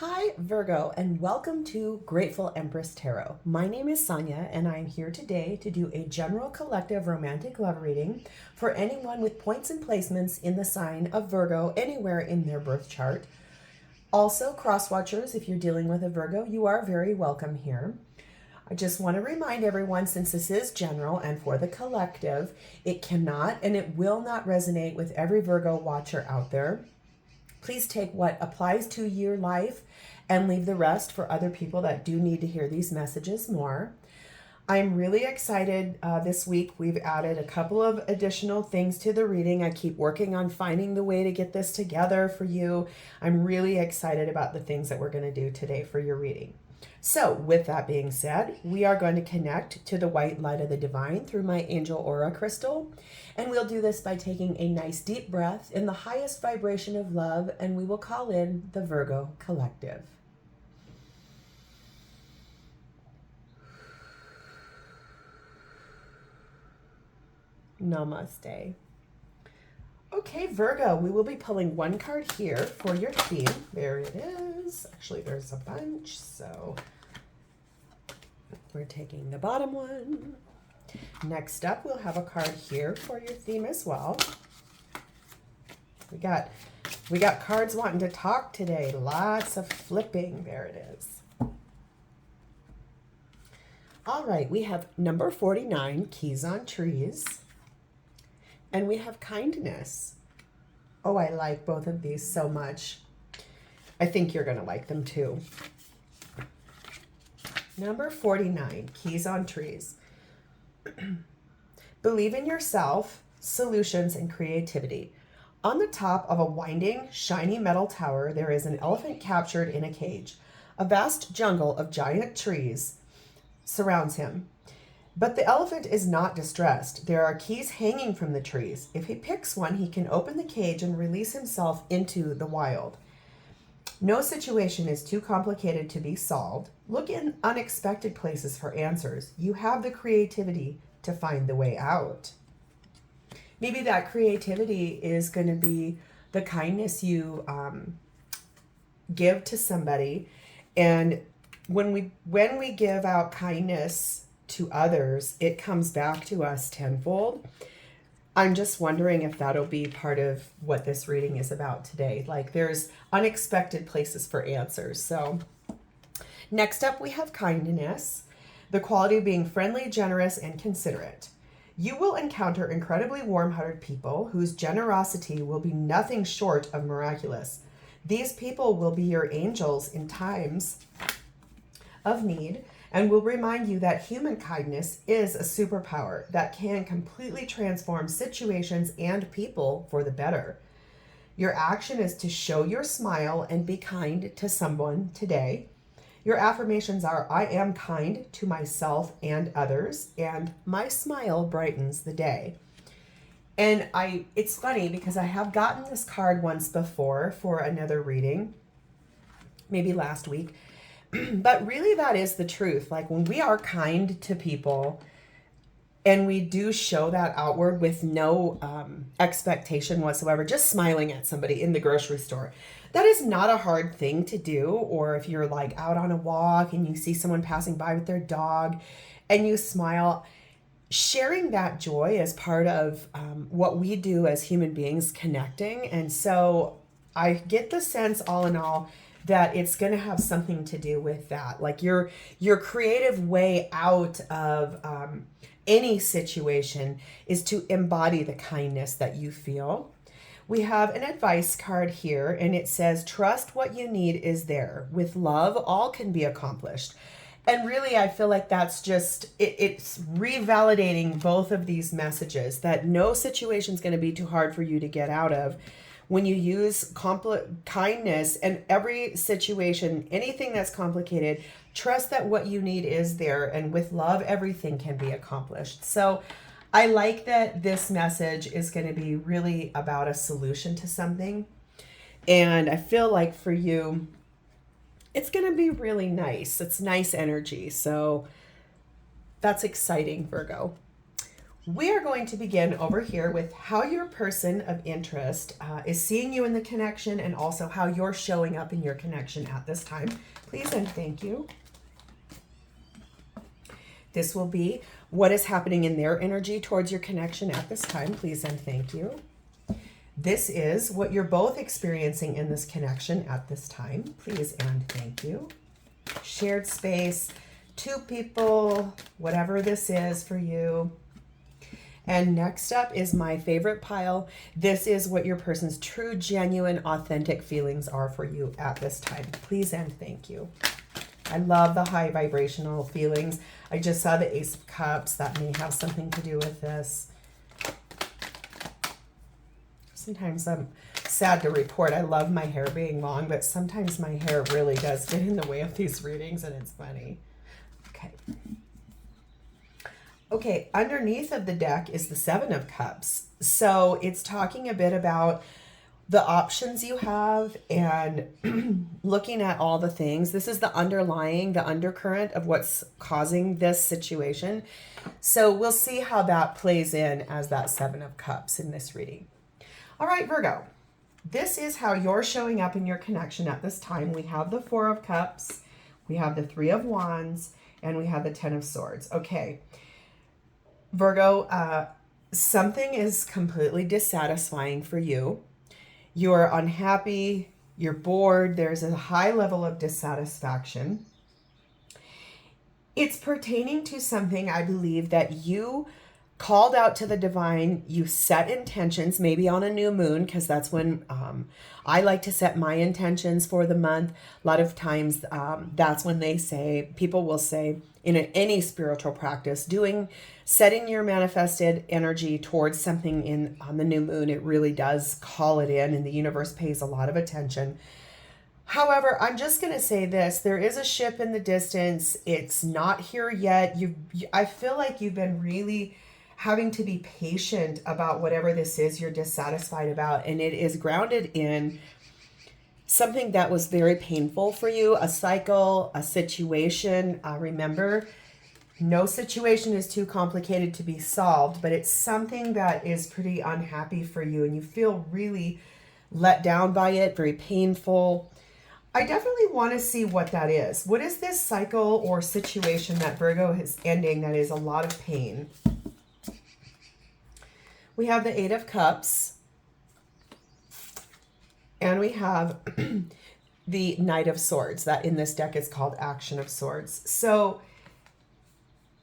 Hi, Virgo, and welcome to Grateful Empress Tarot. My name is Sonia, and I'm here today to do a general collective romantic love reading for anyone with points and placements in the sign of Virgo anywhere in their birth chart. Also, cross watchers, if you're dealing with a Virgo, you are very welcome here. I just want to remind everyone, since this is general and for the collective, it cannot and it will not resonate with every Virgo watcher out there. Please take what applies to your life and leave the rest for other people that do need to hear these messages more. I'm really excited this week. We've added a couple of additional things to the reading. I keep working on finding the way to get this together for you. I'm really excited about the things that we're going to do today for your reading. So with that being said, we are going to connect to the white light of the divine through my angel aura crystal. And we'll do this by taking a nice deep breath in the highest vibration of love, and we will call in the Virgo collective. Namaste. Okay, Virgo, we will be pulling one card here for your theme. There it is. Actually, there's a bunch, so we're taking the bottom one. Next up, we'll have a card here for your theme as well. We got cards wanting to talk today. Lots of flipping. There it is. All right, we have number 49, Keys on Trees. And we have kindness. Oh, I like both of these so much. I think you're going to like them too. Number 49, Keys on Trees. Believe in yourself, solutions, and creativity. On the top of a winding, shiny metal tower, there is an elephant captured in a cage. A vast jungle of giant trees surrounds him. But the elephant is not distressed. There are keys hanging from the trees. If he picks one, he can open the cage and release himself into the wild. No situation is too complicated to be solved. Look in unexpected places for answers. You have the creativity to find the way out. Maybe that creativity is going to be the kindness you give to somebody. And when we give out kindness to others, it comes back to us tenfold. I'm just wondering if that'll be part of what this reading is about today. Like, there's unexpected places for answers. So next up, we have kindness, the quality of being friendly, generous, and considerate. You will encounter incredibly warm-hearted people whose generosity will be nothing short of miraculous. These people will be your angels in times of need, and will remind you that human kindness is a superpower that can completely transform situations and people for the better. Your action is to show your smile and be kind to someone today. Your affirmations are, I am kind to myself and others, and my smile brightens the day. And it's funny because I have gotten this card once before for another reading, maybe last week. But really, that is the truth. Like, when we are kind to people and we do show that outward with no expectation whatsoever, just smiling at somebody in the grocery store, that is not a hard thing to do. Or if you're like out on a walk and you see someone passing by with their dog and you smile, sharing that joy is part of what we do as human beings, connecting. And so I get the sense, all in all, that it's going to have something to do with that. Like, your creative way out of any situation is to embody the kindness that you feel. We have an advice card here, and it says, trust what you need is there. With love, all can be accomplished. And really, I feel like that's just, it's revalidating both of these messages, that no situation is going to be too hard for you to get out of. When you use kindness in every situation, anything that's complicated, trust that what you need is there. And with love, everything can be accomplished. So I like that this message is going to be really about a solution to something. And I feel like for you, it's going to be really nice. It's nice energy. So that's exciting, Virgo. We are going to begin over here with how your person of interest is seeing you in the connection, and also how you're showing up in your connection at this time. Please and thank you. This will be what is happening in their energy towards your connection at this time. Please and thank you. This is what you're both experiencing in this connection at this time. Please and thank you. Shared space, two people, whatever this is for you. And next up is my favorite pile. This is what your person's true, genuine, authentic feelings are for you at this time. Please and thank you. I love the high vibrational feelings. I just saw the Ace of Cups. That may have something to do with this. Sometimes I'm sad to report I love my hair being long, but sometimes my hair really does get in the way of these readings, and it's funny. Okay, underneath of the deck is the Seven of Cups. So it's talking a bit about the options you have and looking at all the things. This is the undercurrent of what's causing this situation. So we'll see how that plays in as that Seven of Cups in this reading. All right, Virgo, this is how you're showing up in your connection at this time. We have the Four of Cups, we have the Three of Wands, and we have the Ten of Swords. Okay, Virgo, something is completely dissatisfying for you. You're unhappy, you're bored, there's a high level of dissatisfaction. It's pertaining to something, I believe, that you called out to the divine, you set intentions, maybe on a new moon, because that's when I like to set my intentions for the month. A lot of times that's when people will say in any spiritual practice, setting your manifested energy towards something on the new moon, it really does call it in, and the universe pays a lot of attention. However, I'm just going to say this. There is a ship in the distance. It's not here yet. I feel like you've been really having to be patient about whatever this is you're dissatisfied about, and it is grounded in something that was very painful for you, a cycle, a situation. Remember, no situation is too complicated to be solved, but it's something that is pretty unhappy for you, and you feel really let down by it, very painful. I definitely want to see what that is. What is this cycle or situation that Virgo is ending that is a lot of pain? We have the Eight of Cups, and we have the Knight of Swords. That in this deck is called Action of Swords. So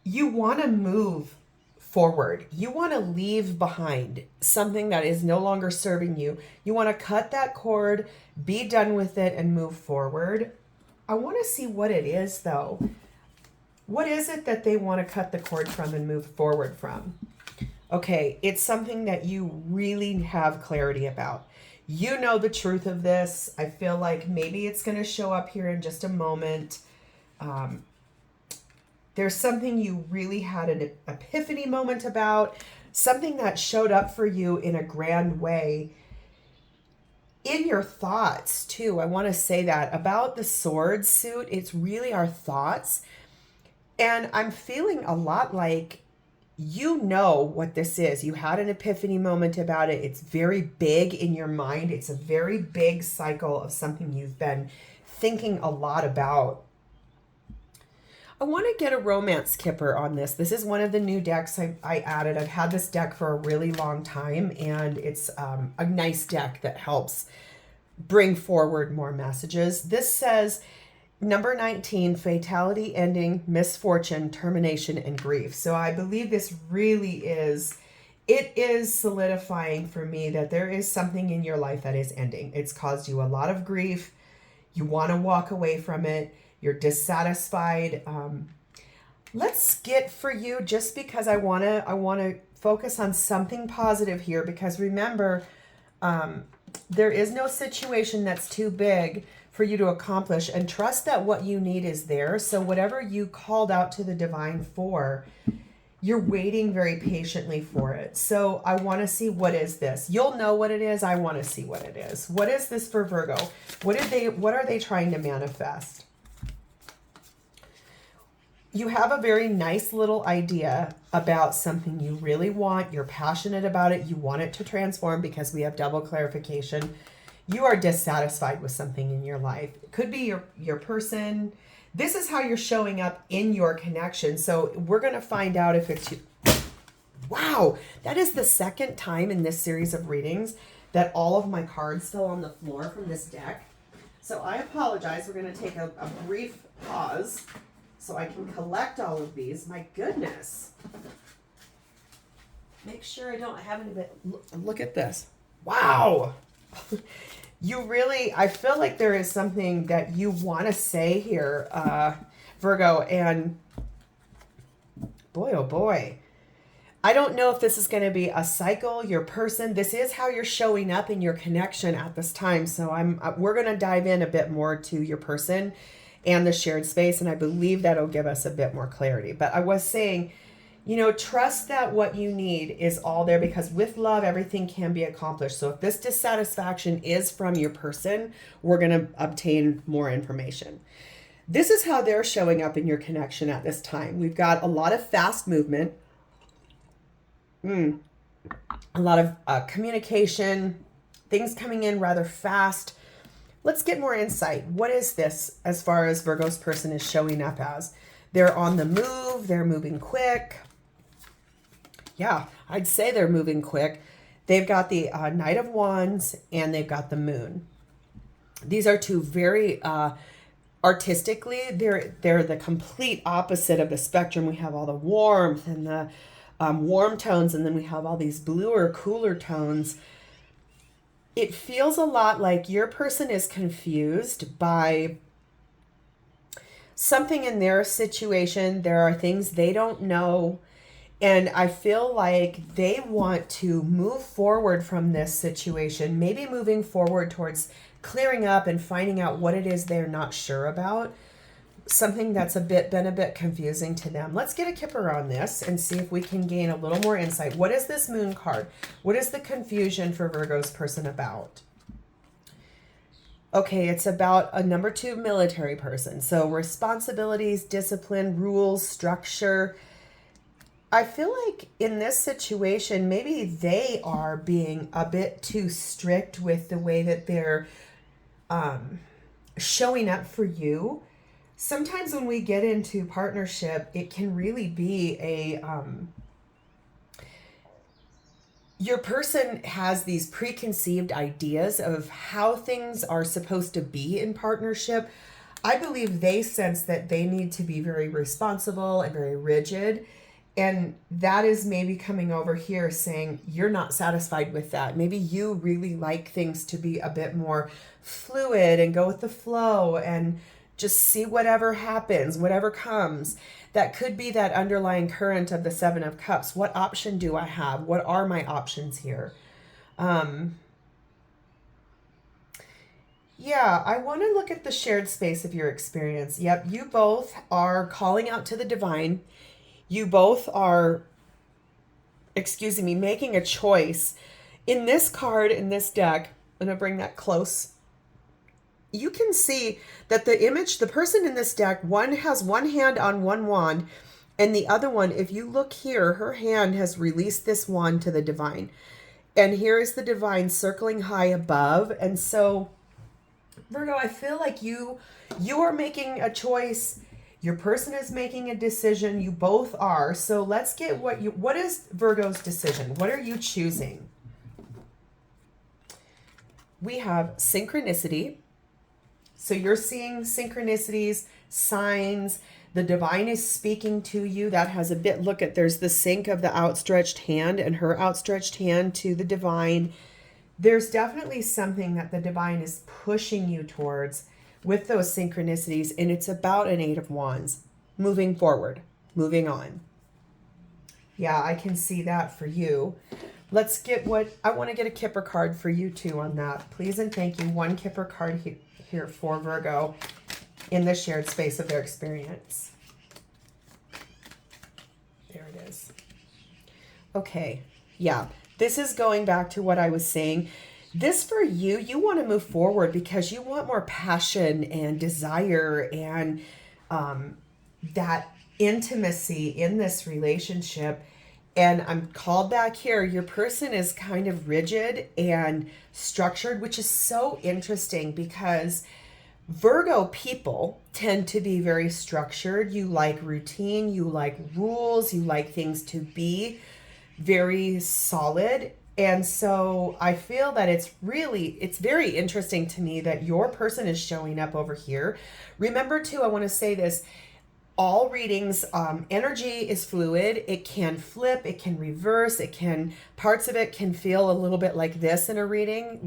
you want to move forward. You want to leave behind something that is no longer serving you. You want to cut that cord, be done with it, and move forward. I want to see what it is, though. What is it that they want to cut the cord from and move forward from? Okay, it's something that you really have clarity about. You know the truth of this. I feel like maybe it's going to show up here in just a moment. There's something you really had an epiphany moment about, something that showed up for you in a grand way. In your thoughts, too. I want to say that about the sword suit. It's really our thoughts. And I'm feeling a lot like you know what this is. You had an epiphany moment about it. It's very big in your mind. It's a very big cycle of something you've been thinking a lot about. I want to get a romance kipper on this. This is one of the new decks I added. I've had this deck for a really long time, and it's a nice deck that helps bring forward more messages. This says number 19, fatality, ending, misfortune, termination, and grief. So I believe this really is solidifying for me that there is something in your life that is ending. It's caused you a lot of grief. You want to walk away from it. You're dissatisfied. Let's get for you, just because I want to focus on something positive here, because remember, there is no situation that's too big for you to accomplish, and trust that what you need is there. So whatever you called out to the divine for, you're waiting very patiently for it. So I want to see, what is this? You'll know what it is. I want to see what it is. What is this for Virgo? What are they trying to manifest? You have a very nice little idea about something you really want. You're passionate about it. You want it to transform because we have double clarification. You are dissatisfied with something in your life. It could be your person. This is how you're showing up in your connection. So we're going to find out if it's you. Wow, that is the second time in this series of readings that all of my cards fell on the floor from this deck. So I apologize. We're going to take a brief pause so I can collect all of these. My goodness. Make sure I don't have any bit. Look at this. Wow. You really, I feel like there is something that you want to say here, Virgo, and boy, oh boy. I don't know if this is going to be a cycle, your person. This is how you're showing up in your connection at this time. So we're going to dive in a bit more to your person and the shared space, and I believe that'll give us a bit more clarity. But I was saying, you know, trust that what you need is all there, because with love, everything can be accomplished. So if this dissatisfaction is from your person, we're going to obtain more information. This is how they're showing up in your connection at this time. We've got a lot of fast movement. A lot of communication, things coming in rather fast. Let's get more insight. What is this as far as Virgo's person is showing up as? They're on the move. They're moving quick. Yeah, I'd say they're moving quick. They've got the Knight of Wands and they've got the Moon. These are two very artistically, they're the complete opposite of the spectrum. We have all the warmth and the warm tones, and then we have all these bluer, cooler tones. It feels a lot like your person is confused by something in their situation. There are things they don't know, and I feel like they want to move forward from this situation, maybe moving forward towards clearing up and finding out what it is they're not sure about. Something that's been a bit confusing to them. Let's get a kipper on this and see if we can gain a little more insight. What is this Moon card? What is the confusion for Virgo's person about? Okay, it's about a number 2 military person. So responsibilities, discipline, rules, structure. I feel like in this situation, maybe they are being a bit too strict with the way that they're showing up for you. Sometimes when we get into partnership, it can really be your person has these preconceived ideas of how things are supposed to be in partnership. I believe they sense that they need to be very responsible and very rigid. And that is maybe coming over here saying you're not satisfied with that. Maybe you really like things to be a bit more fluid and go with the flow and just see whatever happens, whatever comes. That could be that underlying current of the 7 of Cups. What option do I have? What are my options here? Yeah, I want to look at the shared space of your experience. Yep, you both are calling out to the divine. You both are, making a choice. In this card, in this deck, I'm going to bring that close. You can see that the person in this deck, one has one hand on one wand, and the other one, if you look here, her hand has released this wand to the divine. And here is the divine circling high above. And so, Virgo, I feel like you are making a choice. Your person is making a decision. You both are. So let's get what is Virgo's decision? What are you choosing? We have synchronicity. So you're seeing synchronicities, signs. The divine is speaking to you. That has a bit, look at, there's the sync of the outstretched hand and her outstretched hand to the divine. There's definitely something that the divine is pushing you towards with those synchronicities. And it's about an 8 of Wands. Moving forward, moving on. Yeah, I can see that for you. Let's get I want to get a Kipper card for you too on that. Please and thank you. One Kipper card here for Virgo in the shared space of their experience. There it is. Okay. Yeah. This is going back to what I was saying. This for you, you want to move forward because you want more passion and desire and that intimacy in this relationship. And I'm called back here. Your person is kind of rigid and structured, which is so interesting because Virgo people tend to be very structured. You like routine, you like rules, you like things to be very solid. And so I feel that it's very interesting to me that your person is showing up over here. Remember too, I want to say this, all readings, energy is fluid. It can flip, it can reverse, parts of it can feel a little bit like this in a reading.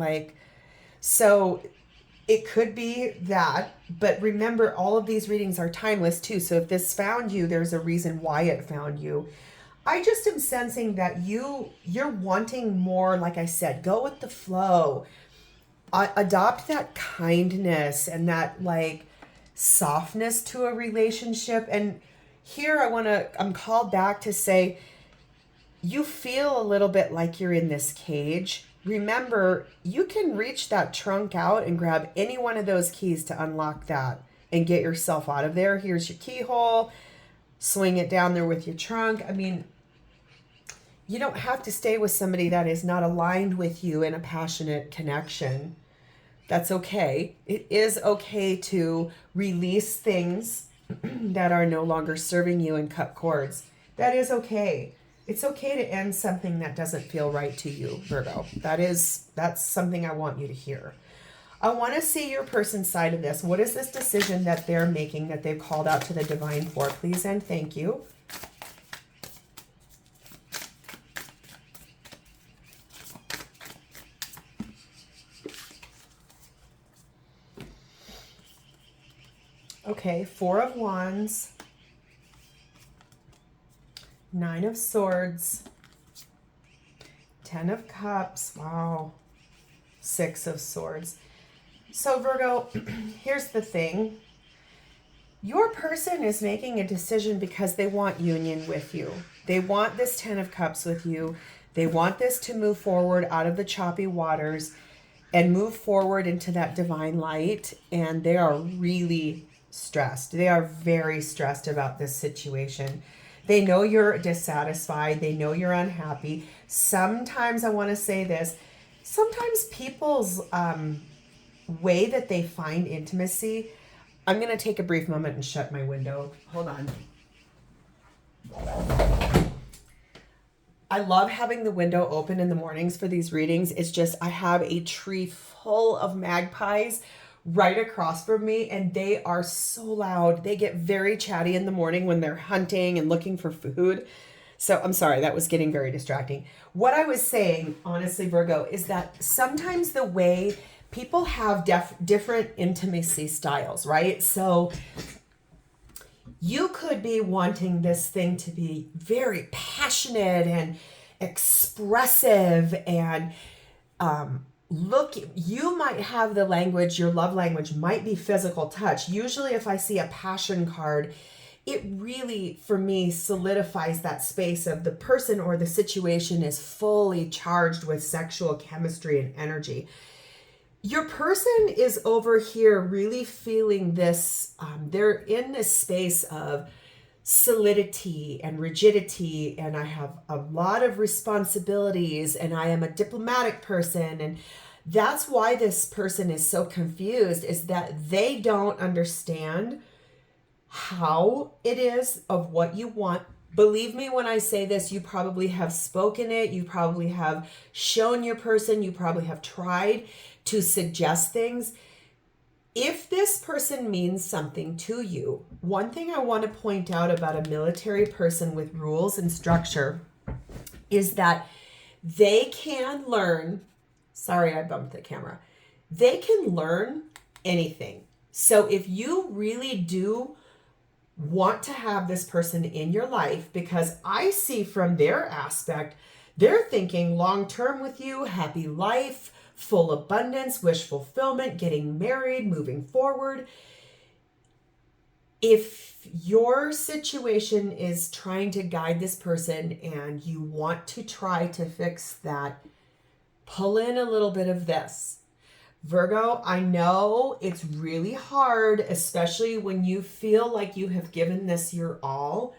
So it could be that, but remember all of these readings are timeless too. So if this found you, there's a reason why it found you. I just am sensing that you're wanting more, like I said, go with the flow. Adopt that kindness and that softness to a relationship. And here I'm called back to say, you feel a little bit like you're in this cage. Remember, you can reach that trunk out and grab any one of those keys to unlock that and get yourself out of there. Here's your keyhole. Swing it down there with your trunk. I mean, you don't have to stay with somebody that is not aligned with you in a passionate connection. That's okay. It is okay to release things that are no longer serving you and cut cords. That is okay. It's okay to end something that doesn't feel right to you, Virgo. That's something I want you to hear. I want to see your person's side of this. What is this decision that they're making that they've called out to the divine for? Please and thank you. Okay, 4 of Wands, 9 of Swords, 10 of Cups, wow, 6 of Swords. So Virgo, here's the thing. Your person is making a decision because they want union with you. They want this 10 of Cups with you. They want this to move forward out of the choppy waters and move forward into that divine light. And they are really stressed. They are very stressed about this situation. They know you're dissatisfied. They know you're unhappy. Sometimes I want to say this. Sometimes people's way that they find intimacy. I'm going to take a brief moment and shut my window. Hold on. I love having the window open in the mornings for these readings. It's just I have a tree full of magpies right across from me, and they are so loud. They get very chatty in the morning when they're hunting and looking for food. So I'm sorry, that was getting very distracting. What I was saying, honestly, Virgo, is that sometimes the way people have different intimacy styles, right? So you could be wanting this thing to be very passionate and expressive and look, you might have the language, your love language might be physical touch. Usually if I see a passion card, it really, for me, solidifies that space of the person or the situation is fully charged with sexual chemistry and energy. Your person is over here really feeling this, they're in this space of solidity and rigidity, and I have a lot of responsibilities, and I am a diplomatic person, and that's why this person is so confused, is that they don't understand how it is of what you want. Believe me when I say this, you probably have spoken it, you probably have shown your person, you probably have tried to suggest things. If this person means something to you, one thing I want to point out about a military person with rules and structure is that they can learn, sorry, I bumped the camera. They can learn anything. So if you really do want to have this person in your life, because I see from their aspect, they're thinking long-term with you, happy life, full abundance, wish fulfillment, getting married, moving forward. If your situation is trying to guide this person and you want to try to fix that, pull in a little bit of this. Virgo, I know it's really hard, especially when you feel like you have given this your all.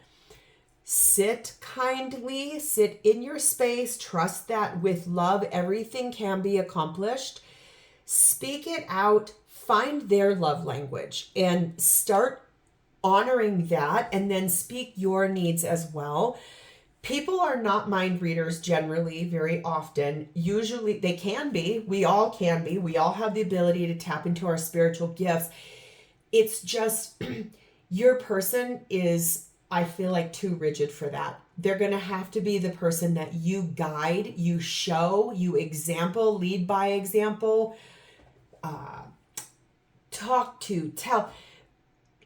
Sit kindly, sit in your space, trust that with love, everything can be accomplished. Speak it out, find their love language, and start honoring that, and then speak your needs as well. People are not mind readers generally very often. Usually they can be. We all can be. We all have the ability to tap into our spiritual gifts. It's just your person is, I feel like, too rigid for that. They're going to have to be the person that you guide, you show, you example, lead by example, talk to, tell.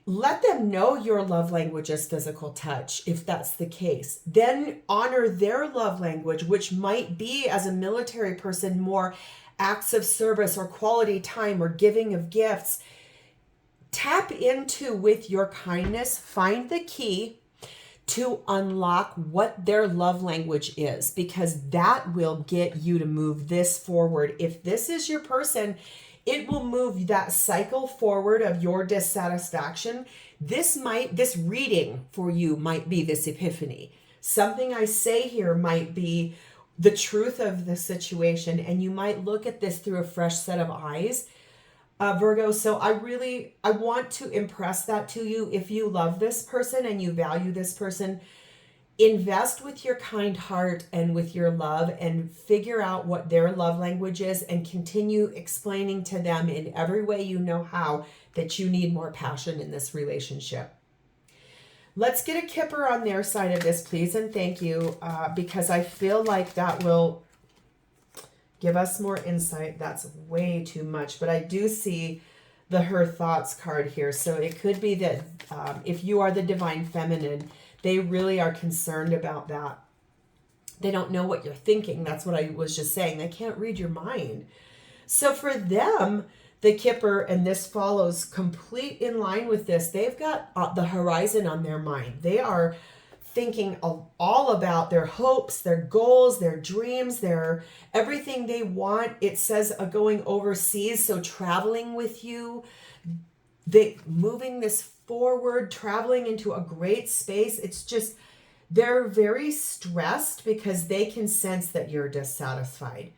Let them know your love language is physical touch, if that's the case. Then honor their love language, which might be, as a military person, more acts of service or quality time or giving of gifts. Tap into, with your kindness, find the key to unlock what their love language is, because that will get you to move this forward. If this is your person, it will move that cycle forward of your dissatisfaction. This reading for you might be this epiphany. Something I say here might be the truth of the situation, and you might look at this through a fresh set of eyes, Virgo. So I want to impress that to you. If you love this person and you value this person, invest with your kind heart and with your love, and figure out what their love language is, and continue explaining to them in every way you know how that you need more passion in this relationship. Let's get a kipper on their side of this, please, and thank you, because I feel like that will give us more insight. That's way too much, but I do see the Her Thoughts card here. So it could be that if you are the divine feminine, they really are concerned about that. They don't know what you're thinking. That's what I was just saying. They can't read your mind. So for them, the Kipper, and this follows complete in line with this, they've got the horizon on their mind. They are thinking all about their hopes, their goals, their dreams, their everything they want. It says going overseas, so traveling with you, they moving this forward, traveling into a great space. It's just, they're very stressed because they can sense that you're dissatisfied.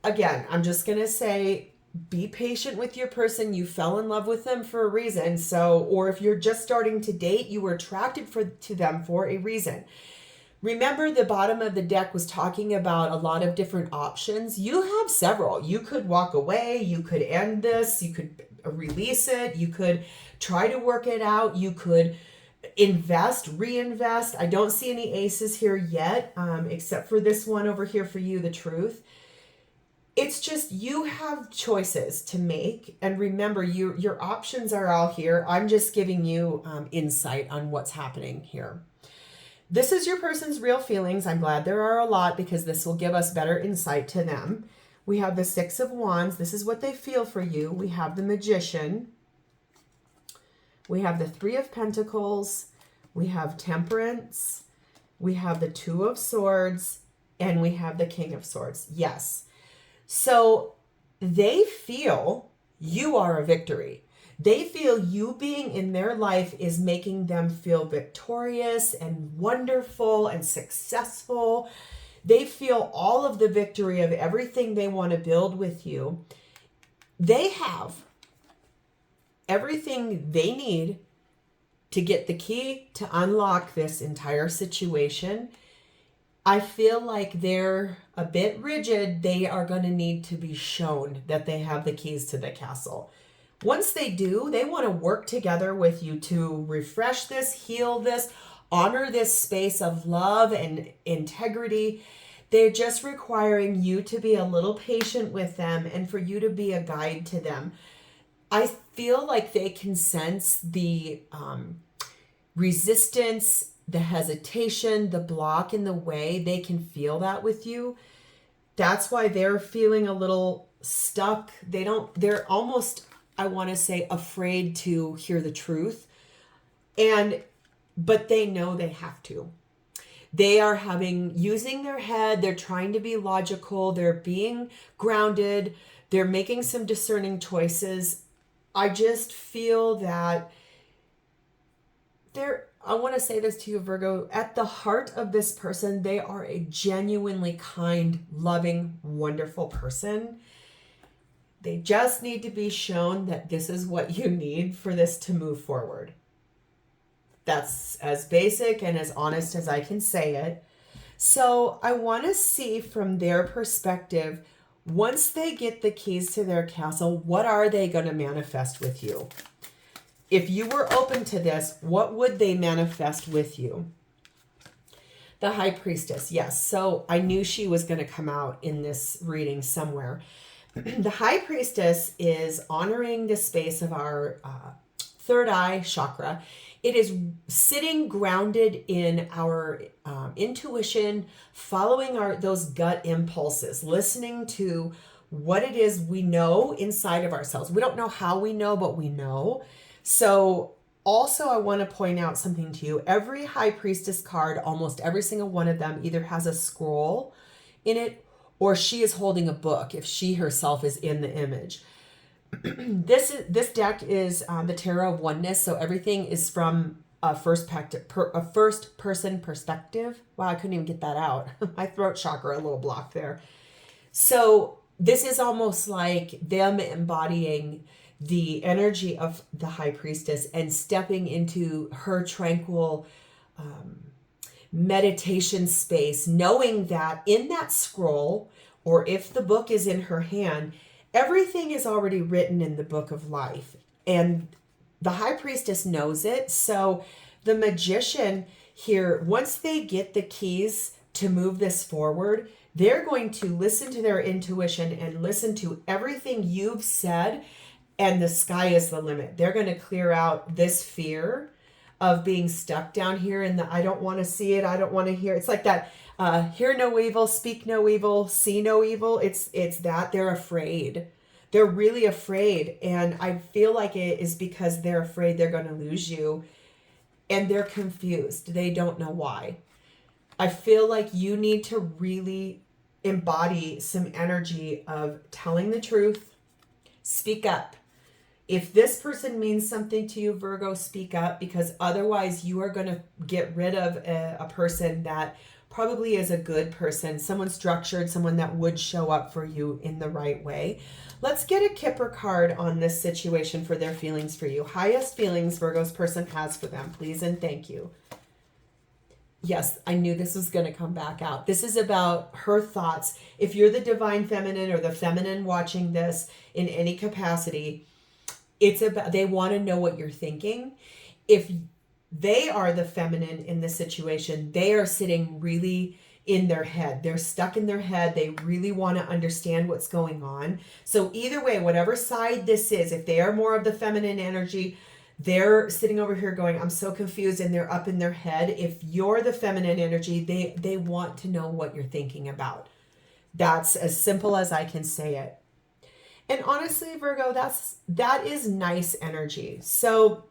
Again, I'm just going to say, be patient with your person. You fell in love with them for a reason. So, or if you're just starting to date, you were attracted to them for a reason. Remember, the bottom of the deck was talking about a lot of different options. You have several. You could walk away. You could end this. You could release it. You could try to work it out. You could invest, reinvest. I don't see any aces here yet, except for this one over here for you, the Truth. It's just, you have choices to make. And remember, your options are all here. I'm just giving you insight on what's happening here. This is your person's real feelings. I'm glad there are a lot, because this will give us better insight to them. We have the Six of Wands. This is what they feel for you. We have the Magician. We have the Three of Pentacles. We have Temperance. We have the Two of Swords. And we have the King of Swords. Yes. So they feel you are a victory. They feel you being in their life is making them feel victorious and wonderful and successful. They feel all of the victory of everything they want to build with you. They have everything they need to get the key to unlock this entire situation. I feel like they're a bit rigid. They are going to need to be shown that they have the keys to the castle. Once they do, they want to work together with you to refresh this, heal this, honor this space of love and integrity. They're just requiring you to be a little patient with them and for you to be a guide to them. I feel like they can sense the resistance, the hesitation, the block in the way. They can feel that with you. That's why they're feeling a little stuck. They're almost, I want to say, afraid to hear the truth. But they know they have to. They are using their head. They're trying to be logical. They're being grounded. They're making some discerning choices. I just feel that I want to say this to you, Virgo, at the heart of this person, they are a genuinely kind, loving, wonderful person. They just need to be shown that this is what you need for this to move forward. That's as basic and as honest as I can say it. So I want to see from their perspective, once they get the keys to their castle, what are they going to manifest with you? If you were open to this, what would they manifest with you? The High Priestess, yes. So I knew she was going to come out in this reading somewhere. The High Priestess is honoring the space of our third eye chakra. It is sitting grounded in our intuition, following those gut impulses, listening to what it is we know inside of ourselves. We don't know how we know, but we know. So also I want to point out something to you. Every High Priestess card, almost every single one of them either has a scroll in it or she is holding a book if she herself is in the image. This deck is the Tarot of Oneness, so everything is from a first person perspective. Wow, I couldn't even get that out. My throat chakra a little blocked there. So this is almost like them embodying the energy of the High Priestess and stepping into her tranquil meditation space, knowing that in that scroll, or if the book is in her hand, everything is already written in the book of life. And the High Priestess knows it. So the Magician here, once they get the keys to move this forward, they're going to listen to their intuition and listen to everything you've said, and the sky is the limit. They're going to clear out this fear of being stuck down here in the I don't want to see it, I don't want to hear. It's like that hear no evil, speak no evil, see no evil. It's that they're afraid. They're really afraid. And I feel like it is because they're afraid they're going to lose you. And they're confused. They don't know why. I feel like you need to really embody some energy of telling the truth. Speak up. If this person means something to you, Virgo, speak up, because otherwise you are going to get rid of a person that probably is a good person, someone structured, someone that would show up for you in the right way. Let's get a Kipper card on this situation for their feelings for you. Highest feelings Virgo's person has for them, please and thank you. Yes, I knew this was going to come back out. This is about her thoughts. If you're the divine feminine or the feminine watching this in any capacity, it's about, they want to know what you're thinking. If they are the feminine in this situation, they are sitting really in their head. They're stuck in their head. They really want to understand what's going on. So either way, whatever side this is, if they are more of the feminine energy, they're sitting over here going, I'm so confused, and they're up in their head. If you're the feminine energy, they want to know what you're thinking about. That's as simple as I can say it. And honestly, Virgo, that is nice energy. So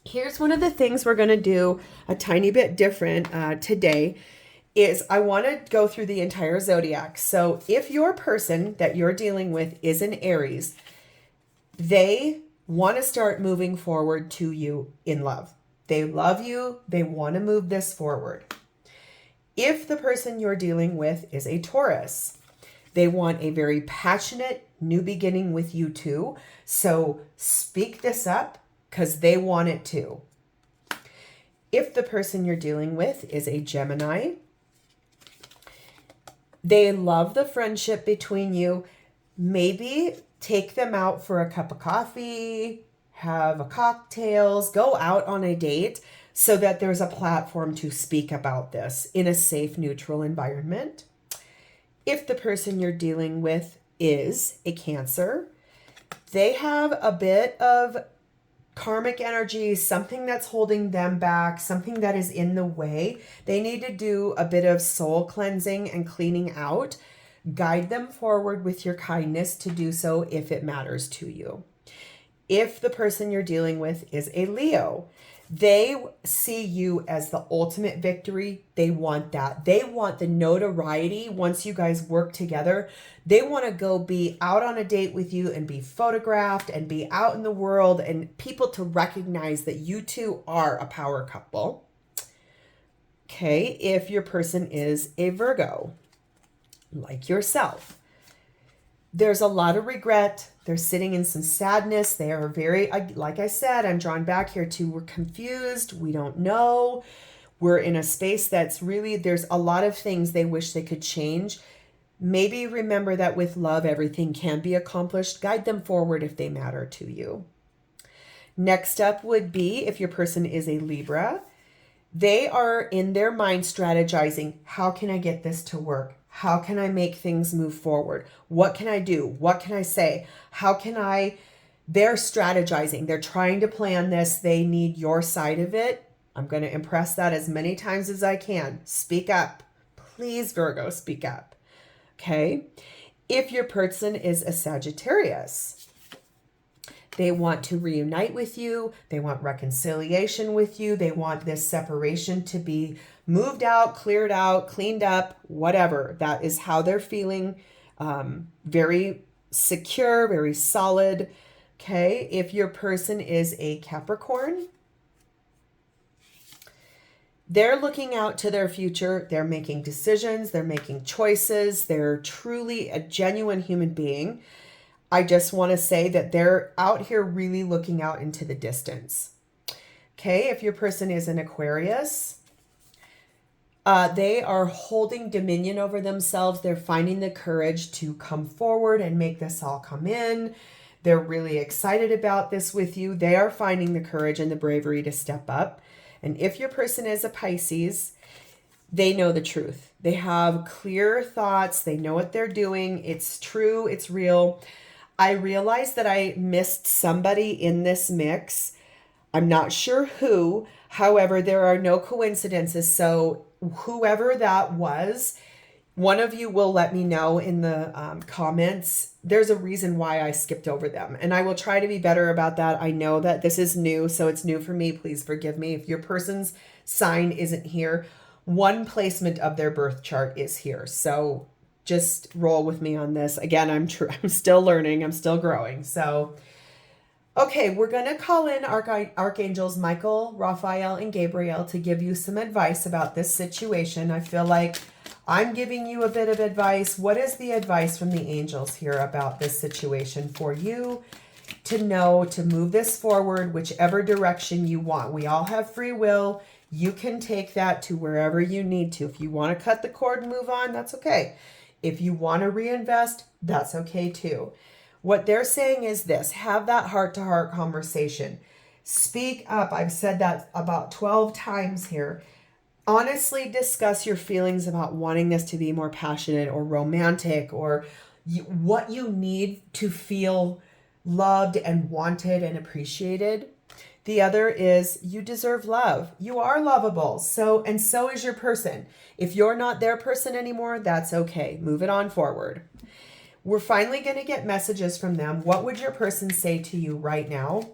here's one of the things we're going to do a tiny bit different today is I want to go through the entire zodiac. So if your person that you're dealing with is an Aries, they want to start moving forward to you in love. They love you. They want to move this forward. If the person you're dealing with is a Taurus, they want a very passionate new beginning with you too. So speak this up because they want it too. If the person you're dealing with is a Gemini, they love the friendship between you. Maybe take them out for a cup of coffee, have a cocktails, go out on a date so that there's a platform to speak about this in a safe, neutral environment. If the person you're dealing with is a Cancer, they have a bit of karmic energy, something that's holding them back, something that is in the way. They need to do a bit of soul cleansing and cleaning out. Guide them forward with your kindness to do so if it matters to you. If the person you're dealing with is a Leo, They see you as the ultimate victory. They want that. They want the notoriety once you guys work together. They want to go be out on a date with you and be photographed and be out in the world and people to recognize that you two are a power couple. Okay, if your person is a Virgo, like yourself, there's a lot of regret. They're sitting in some sadness. They are very, like I said, I'm drawn back here to we're confused. We don't know. We're in a space that's really, there's a lot of things they wish they could change. Maybe remember that with love, everything can be accomplished. Guide them forward if they matter to you. Next up would be if your person is a Libra. They are in their mind strategizing, how can I get this to work? How can I make things move forward? What can I do? What can I say? How can I? They're strategizing. They're trying to plan this. They need your side of it. I'm going to impress that as many times as I can. Speak up. Please, Virgo, speak up. Okay. If your person is a Sagittarius, they want to reunite with you. They want reconciliation with you. They want this separation to be moved out, cleared out, cleaned up, whatever. That is how they're feeling. Very secure, very solid. Okay. If your person is a Capricorn, they're looking out to their future. They're making decisions. They're making choices. They're truly a genuine human being. I just want to say that they're out here really looking out into the distance. Okay. If your person is an Aquarius, they are holding dominion over themselves. They're finding the courage to come forward and make this all come in. They're really excited about this with you. They are finding the courage and the bravery to step up. And if your person is a Pisces, they know the truth. They have clear thoughts. They know what they're doing. It's true. It's real. I realized that I missed somebody in this mix. I'm not sure who. However, there are no coincidences. So whoever that was, one of you will let me know in the comments. There's a reason why I skipped over them. And I will try to be better about that. I know that this is new, so it's new for me. Please forgive me. If your person's sign isn't here, one placement of their birth chart is here. So just roll with me on this. Again, I'm still learning. I'm still growing. So okay, we're going to call in Archangels Michael, Raphael, and Gabriel to give you some advice about this situation. I feel like I'm giving you a bit of advice. What is the advice from the angels here about this situation for you to know to move this forward, whichever direction you want? We all have free will. You can take that to wherever you need to. If you want to cut the cord and move on, that's okay. If you want to reinvest, that's okay too. What they're saying is this: have that heart-to-heart conversation. Speak up. I've said that about 12 times here. Honestly discuss your feelings about wanting this to be more passionate or romantic, or what you need to feel loved and wanted and appreciated. The other is you deserve love. You are lovable. So is your person. If you're not their person anymore, that's okay. Move it on forward. We're finally going to get messages from them. What would your person say to you right now?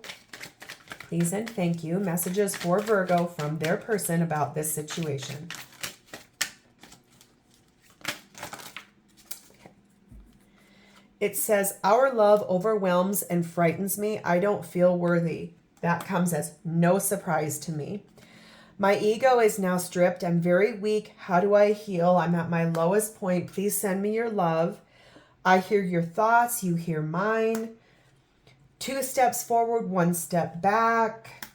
Please and thank you. Messages for Virgo from their person about this situation. Okay. It says, our love overwhelms and frightens me. I don't feel worthy. That comes as no surprise to me. My ego is now stripped. I'm very weak. How do I heal? I'm at my lowest point. Please send me your love. I hear your thoughts. You hear mine. 2 steps forward, 1 step back.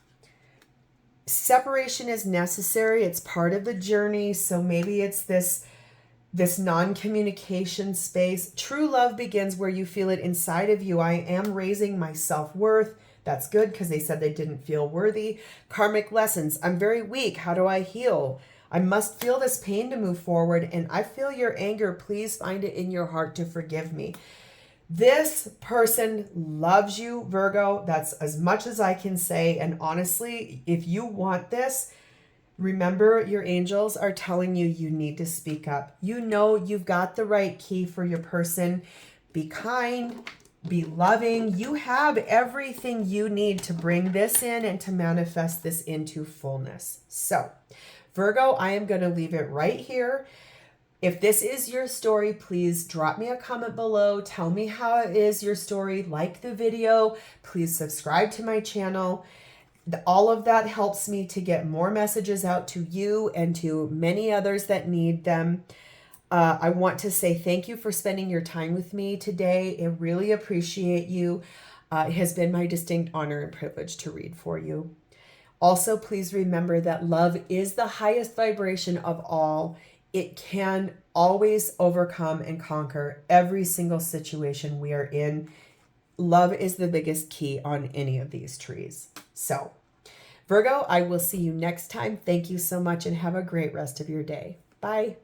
Separation is necessary. It's part of the journey. So maybe it's this non-communication space. True love begins where you feel it inside of you. I am raising my self-worth. That's good because they said they didn't feel worthy. Karmic lessons. I'm very weak. How do I heal? I must feel this pain to move forward. And I feel your anger. Please find it in your heart to forgive me. This person loves you, Virgo. That's as much as I can say. And honestly, if you want this, remember your angels are telling you you need to speak up. You know you've got the right key for your person. Be kind. be loving. You have everything you need to bring this in and to manifest this into fullness. So, Virgo, I am going to leave it right here. If this is your story, please drop me a comment below. Tell me how it is your story. Like the video. Please subscribe to my channel. All of that helps me to get more messages out to you and to many others that need them. I want to say thank you for spending your time with me today. I really appreciate you. It has been my distinct honor and privilege to read for you. Also, please remember that love is the highest vibration of all. It can always overcome and conquer every single situation we are in. Love is the biggest key on any of these trees. So, Virgo, I will see you next time. Thank you so much and have a great rest of your day. Bye.